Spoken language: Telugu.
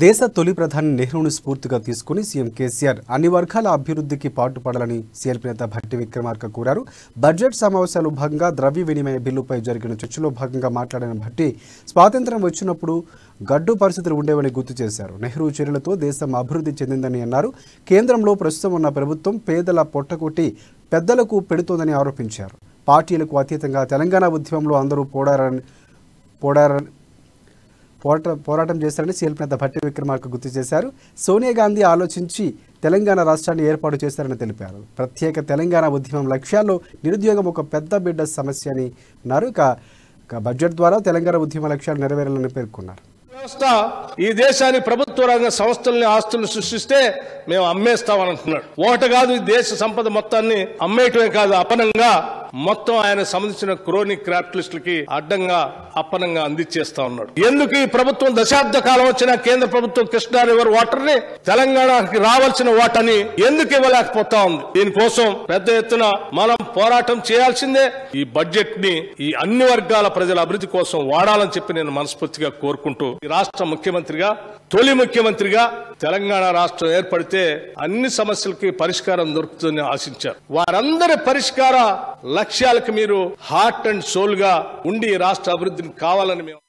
దేశ తొలి ప్రధాని నెహ్రూను స్ఫూర్తిగా తీసుకుని సీఎం కేసీఆర్ అన్ని వర్గాల అభివృద్ధికి పాటుపడాలని సీఎల్పీ నేత భట్టి విక్రమార్క కోరారు. బడ్జెట్ సమావేశాలు భాగంగా ద్రవ్య వినిమయ బిల్లుపై జరిగిన చర్చలో భాగంగా మాట్లాడిన భట్టి స్వాతంత్ర్యం వచ్చినప్పుడు గడ్డు పరిస్థితులు ఉండేవని గుర్తు చేశారు. నెహ్రూ చర్యలతో దేశం అభివృద్ధి చెందిందని అన్నారు. కేంద్రంలో ప్రస్తుతం ఉన్న ప్రభుత్వం పేదల పొట్టకొట్టి పెద్దలకు పెడుతోందని ఆరోపించారు. పార్టీలకు అతీతంగా తెలంగాణ ఉద్యమంలో అందరూ పోరాటం చేశారని సీఎల్పీ నేత భట్టి విక్రమార్క గుర్తు చేశారు. సోనియా గాంధీ ఆలోచించి తెలంగాణ రాష్ట్రాన్ని ఏర్పాటు చేశారని తెలిపారు. ప్రత్యేక తెలంగాణ ఉద్యమం లక్ష్యాల్లో నిరుద్యోగం ఒక పెద్ద బిడ్డ సమస్య అని అన్నారు. బడ్జెట్ ద్వారా తెలంగాణ ఉద్యమ లక్ష్యాలు నెరవేరాలని పేర్కొన్నారు. వ్యవస్థ ఈ దేశాన్ని ప్రభుత్వ రంగ సంస్థల్ని ఆస్తులు సృష్టిస్తే మేము అమ్మేస్తామనుకున్నాడు. ఒకటి కాదు, ఈ దేశ సంపద మొత్తాన్ని అమ్మేయటమే కాదు, అపనంగా మొత్తం ఆయన సంబంధించిన క్రోనిక్ క్యాపిటలిస్టులకి అడ్డంగా అప్పనంగా అందించేస్తా ఉన్నాడు. ఎందుకు ఈ ప్రభుత్వం దశాబ్ద కాలం వచ్చిన కేంద్ర ప్రభుత్వం కృష్ణా రివర్ వాటర్ ని తెలంగాణకి రావాల్సిన వాటని ఎందుకు ఇవ్వలేకపోతా ఉంది? దీనికోసం పెద్ద ఎత్తున మనం పోరాటం చేయాల్సిందే. ఈ బడ్జెట్ ని ఈ అన్ని వర్గాల ప్రజల అభివృద్ధి కోసం వాడాలని చెప్పి నేను మనస్ఫూర్తిగా కోరుకుంటూ, ఈ రాష్ట్ర ముఖ్యమంత్రిగా తొలి ముఖ్యమంత్రిగా తెలంగాణ రాష్ట్రం ఏర్పడితే అన్ని సమస్యలకి పరిష్కారం దొరుకుతుందని ఆశించారు. వారందరి పరిష్కార లక్ష్యాలకు మీరు హార్ట్ అండ్ సోల్ గా ఉండి రాష్ట్ర అభివృద్ధిని కావాలని మేము